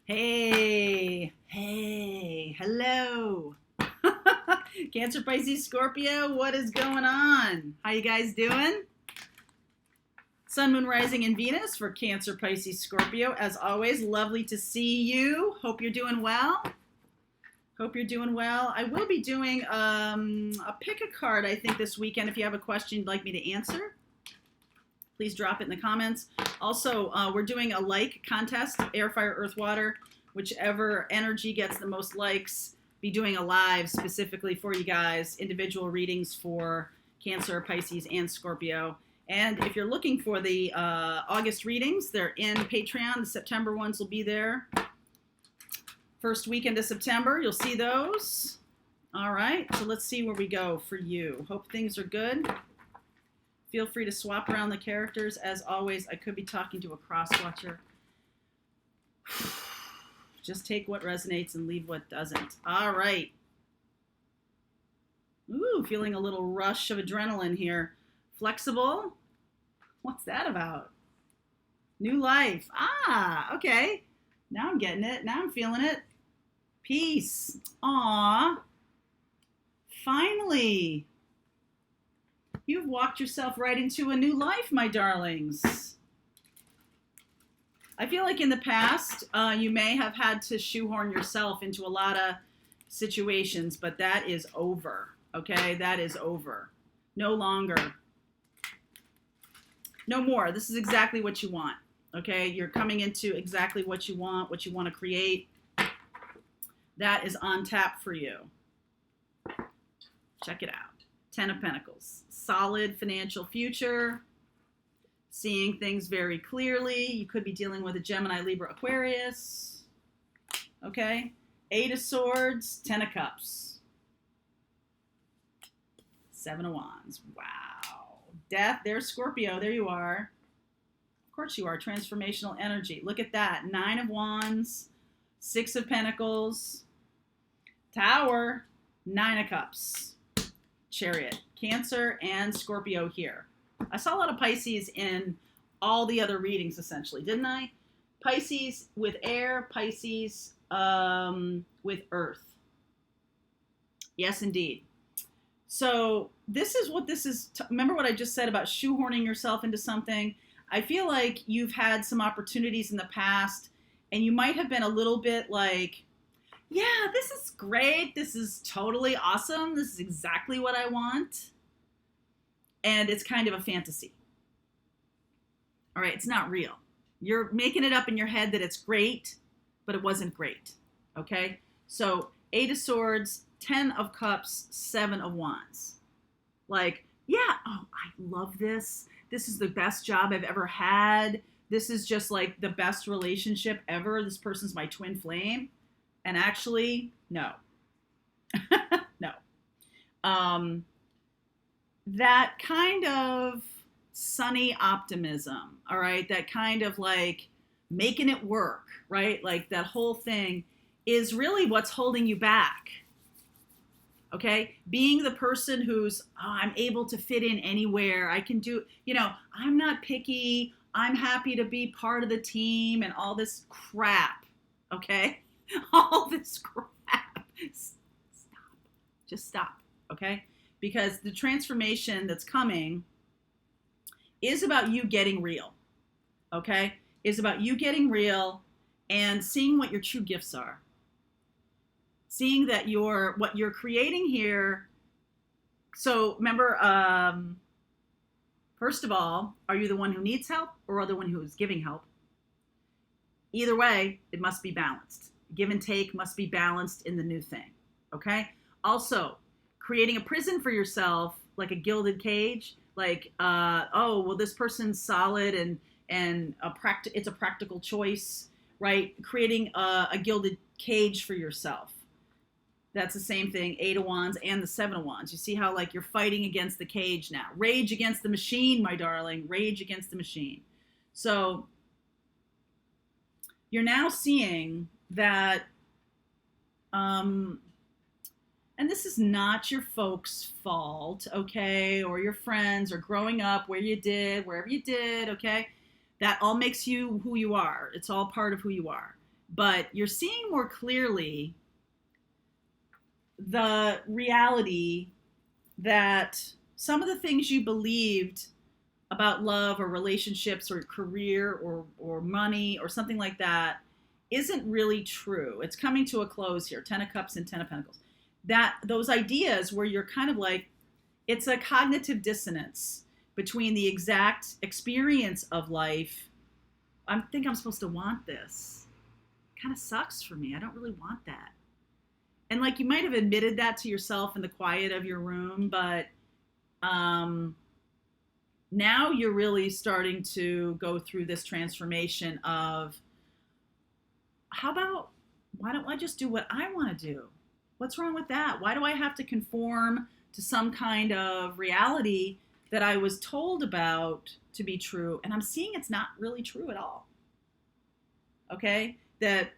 Hey, hey, hello. Cancer, Pisces, Scorpio, what is going on? How you guys doing? Sun, Moon, Rising, and Venus for Cancer, Pisces, Scorpio. As always, lovely to see you. Hope you're doing well. Hope you're doing well. I will be doing a pick a card, I think, this weekend. If you have a question you'd like me to answer, please drop it in the comments. Also, we're doing a like contest, air, fire, earth, water. Whichever energy gets the most likes, be doing a live specifically for you guys, individual readings for Cancer, Pisces, and Scorpio. And if you're looking for the August readings, they're in Patreon. The September ones will be there. First weekend of September, you'll see those. All right, so let's see where we go for you. Hope things are good. Feel free to swap around the characters. As always, I could be talking to a cross-watcher. Just take what resonates and leave what doesn't. All right. Ooh, feeling a little rush of adrenaline here. Flexible? What's that about? New life. Ah, okay. Now I'm getting it. Now I'm feeling it. Peace. Aw. Finally. You've walked yourself right into a new life, my darlings. I feel like in the past, you may have had to shoehorn yourself into a lot of situations, but that is over, okay? That is over. No longer. No more. This is exactly what you want, okay? You're coming into exactly what you want to create. That is on tap for you. Check it out. 10 of Pentacles. Solid financial future. Seeing things very clearly. You could be dealing with a Gemini, Libra, Aquarius. Okay. 8 of Swords. 10 of Cups. 7 of Wands. Wow. Death. There's Scorpio. There you are. Of course you are. Transformational energy. Look at that. 9 of Wands. 6 of Pentacles. Tower. 9 of Cups. Chariot. Cancer and Scorpio here. I saw a lot of Pisces in all the other readings, essentially, didn't I? Pisces with air, Pisces with earth. Yes, indeed. So this is what this is. Remember what I just said about shoehorning yourself into something? I feel like you've had some opportunities in the past, and you might have been a little bit like, yeah, this is great. This is totally awesome. This is exactly what I want. And it's kind of a fantasy. All right, it's not real. You're making it up in your head that it's great, but it wasn't great. Okay? So 8 of Swords, 10 of Cups, 7 of Wands. Like, yeah, oh, I love this. This is the best job I've ever had. This is just like the best relationship ever. This person's my twin flame. And actually, no. No. That kind of sunny optimism, all right? That kind of like making it work, right? Like that whole thing is really what's holding you back, okay? Being the person who's, oh, I'm able to fit in anywhere. I can do, I'm not picky. I'm happy to be part of the team and all this crap, okay? All this crap. Stop. Just stop, okay? Because the transformation that's coming is about you getting real, okay? Is about you getting real and seeing what your true gifts are. Seeing that what you're creating here. So remember, first of all, are you the one who needs help or are the one who is giving help? Either way, it must be balanced. Give and take must be balanced in the new thing, okay? Also, creating a prison for yourself, like a gilded cage, like, oh, well, this person's solid and it's a practical choice, right? Creating a gilded cage for yourself. That's the same thing, 8 of Wands and the 7 of Wands. You see how, like, you're fighting against the cage now. Rage against the machine, my darling. Rage against the machine. So you're now seeing that, and this is not your folks' fault, okay, or your friends, or growing up wherever you did, okay? That all makes you who you are. It's all part of who you are. but you're seeing more clearly the reality that some of the things you believed about love or relationships or career or money or something like that isn't really true. It's coming to a close here. 10 of Cups and 10 of Pentacles. That those ideas where you're kind of like, it's a cognitive dissonance between the exact experience of life. I think I'm supposed to want this. It kind of sucks for me. I don't really want that. And like you might have admitted that to yourself in the quiet of your room, but now you're really starting to go through this transformation of, how about, why don't I just do what I want to do? What's wrong with that? Why do I have to conform to some kind of reality that I was told about to be true? And I'm seeing it's not really true at all. Okay? That,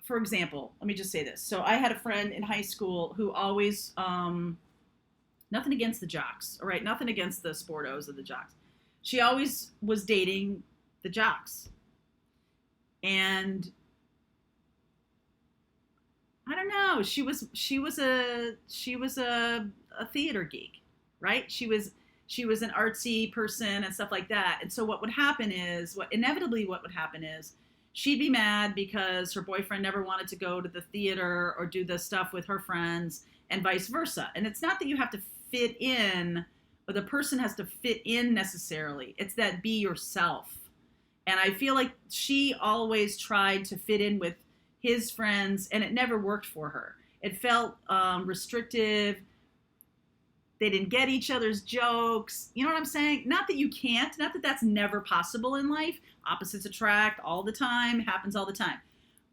for example, let me just say this. So I had a friend in high school who always, nothing against the jocks, all right? Nothing against the sportos of the jocks. She always was dating the jocks. And I don't know, she was a theater geek, right? She was an artsy person and stuff like that. And so what would happen is, what would happen is, she'd be mad because her boyfriend never wanted to go to the theater or do the stuff with her friends, and vice versa. And it's not that you have to fit in, or the person has to fit in necessarily. It's that be yourself. And I feel like she always tried to fit in with his friends, and it never worked for her. It felt restrictive. They didn't get each other's jokes. You know what I'm saying? Not that you can't, not that that's never possible in life. Opposites attract all the time, happens all the time.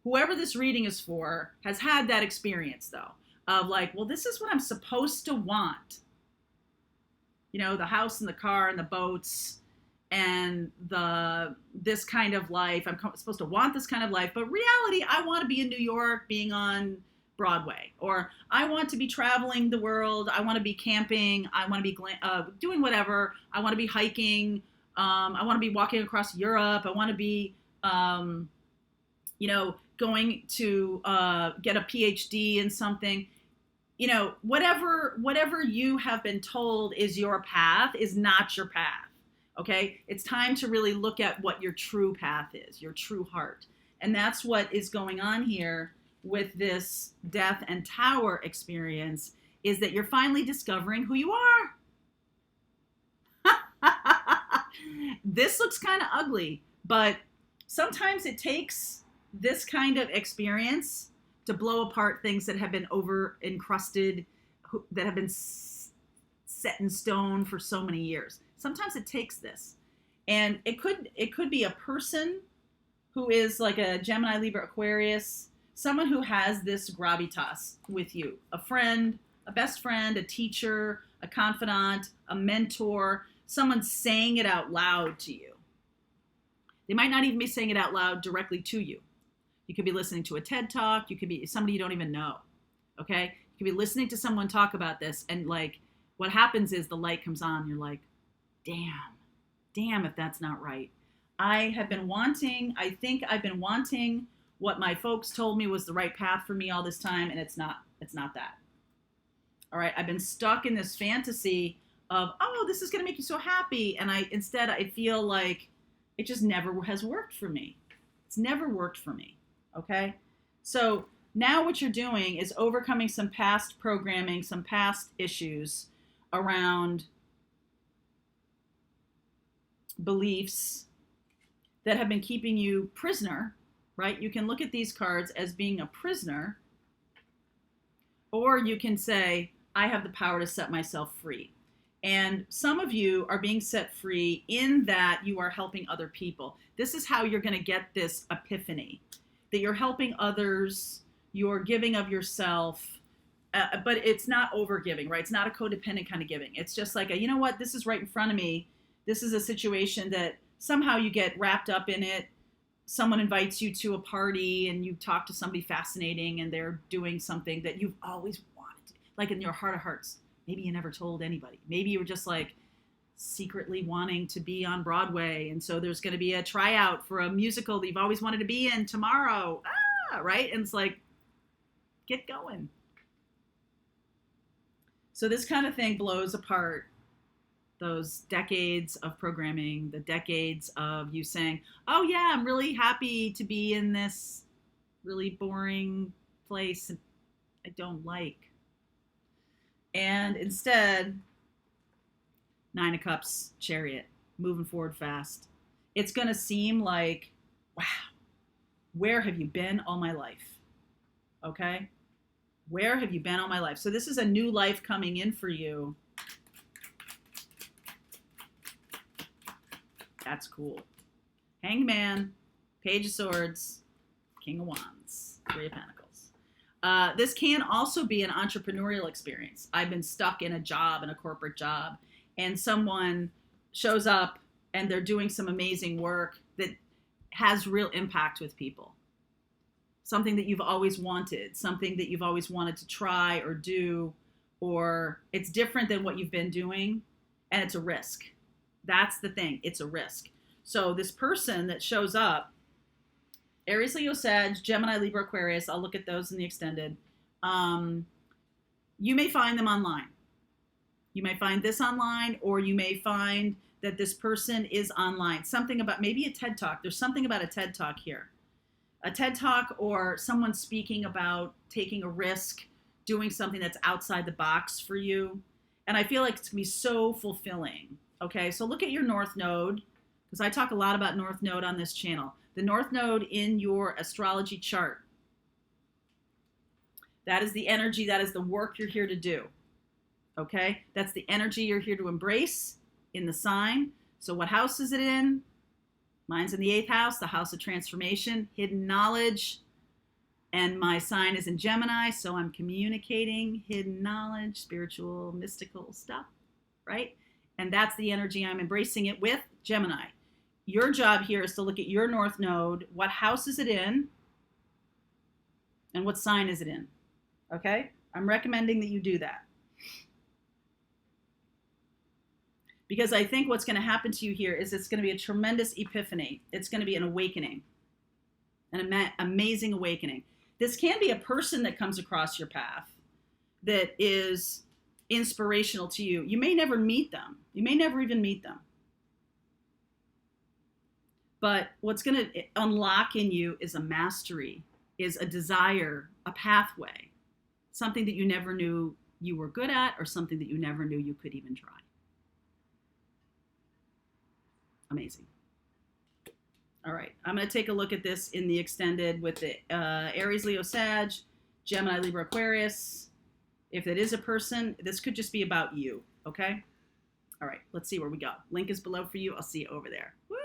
Whoever this reading is for has had that experience, though, of like, well, this is what I'm supposed to want. You know, the house and the car and the boats and this kind of life. I'm supposed to want this kind of life, but reality, I want to be in New York being on Broadway, or I want to be traveling the world. I want to be camping. I want to be doing whatever. I want to be hiking. I want to be walking across Europe. I want to be, going to get a PhD in something. You know, whatever you have been told is your path is not your path. Okay, it's time to really look at what your true path is, your true heart. And that's what is going on here with this Death and Tower experience, is that you're finally discovering who you are. This looks kind of ugly, but sometimes it takes this kind of experience to blow apart things that have been over encrusted, that have been set in stone for so many years. Sometimes it takes this. And it could be a person who is like a Gemini, Libra, Aquarius, someone who has this gravitas with you, a friend, a best friend, a teacher, a confidant, a mentor, someone saying it out loud to you. They might not even be saying it out loud directly to you. You could be listening to a TED Talk. You could be somebody you don't even know, okay? You could be listening to someone talk about this, and like what happens is the light comes on. You're like, damn if that's not right. I think I've been wanting what my folks told me was the right path for me all this time, and it's not that. All right, I've been stuck in this fantasy of, oh, this is going to make you so happy, and I feel like it just never has worked for me. It's never worked for me, okay? So now what you're doing is overcoming some past programming, some past issues around beliefs that have been keeping you prisoner, right? You can look at these cards as being a prisoner, or you can say, I have the power to set myself free. And some of you are being set free in that you are helping other people. This is how you're going to get this epiphany, that you're helping others, you're giving of yourself, but it's not over giving, right? It's not a codependent kind of giving. It's just like, you know what? This is right in front of me. This is a situation that somehow you get wrapped up in it. Someone invites you to a party and you talk to somebody fascinating and they're doing something that you've always wanted to, like in your heart of hearts. Maybe you never told anybody. Maybe you were just like, secretly wanting to be on Broadway. And so there's going to be a tryout for a musical that you've always wanted to be in tomorrow. Right? And it's like, get going. So this kind of thing blows apart those decades of programming, the decades of you saying, oh yeah, I'm really happy to be in this really boring place I don't like. And instead, Nine of Cups, Chariot, moving forward fast. It's going to seem like, wow, where have you been all my life? Okay? Where have you been all my life? So this is a new life coming in for you. That's cool. Hangman, Page of Swords, King of Wands, Three of Pentacles. This can also be an entrepreneurial experience. I've been stuck in a job, in a corporate job, and someone shows up and they're doing some amazing work that has real impact with people. Something that you've always wanted, something that you've always wanted to try or do, or it's different than what you've been doing, and it's a risk. That's the thing. It's a risk. So this person that shows up, Aries, Leo, Sag, Gemini, Libra, Aquarius, I'll look at those in the extended. You may find them online. You may find this online, or you may find that this person is online. Something about maybe a TED Talk. There's something about a TED Talk here. A TED Talk or someone speaking about taking a risk, doing something that's outside the box for you. And I feel like it's going to be so fulfilling. Okay, so look at your North Node, because I talk a lot about North Node on this channel. The North Node in your astrology chart. That is the energy, that is the work you're here to do. Okay, that's the energy you're here to embrace in the sign. So what house is it in? Mine's in the 8th house, the house of transformation, hidden knowledge. And my sign is in Gemini, so I'm communicating hidden knowledge, spiritual, mystical stuff, right? And that's the energy I'm embracing it with, Gemini. Your job here is to look at your North Node. What house is it in? And what sign is it in? Okay? I'm recommending that you do that. Because I think what's going to happen to you here is it's going to be a tremendous epiphany. It's going to be an awakening. An amazing awakening. This can be a person that comes across your path that is inspirational to you. You may never meet them. You may never even meet them. But what's going to unlock in you is a mastery, is a desire, a pathway, something that you never knew you were good at, or something that you never knew you could even try. Amazing. All right, I'm going to take a look at this in the extended with the Aries, Leo, Sag, Gemini, Libra, Aquarius. If it is a person, this could just be about you, okay? All right, let's see where we go. Link is below for you. I'll see you over there. Woo!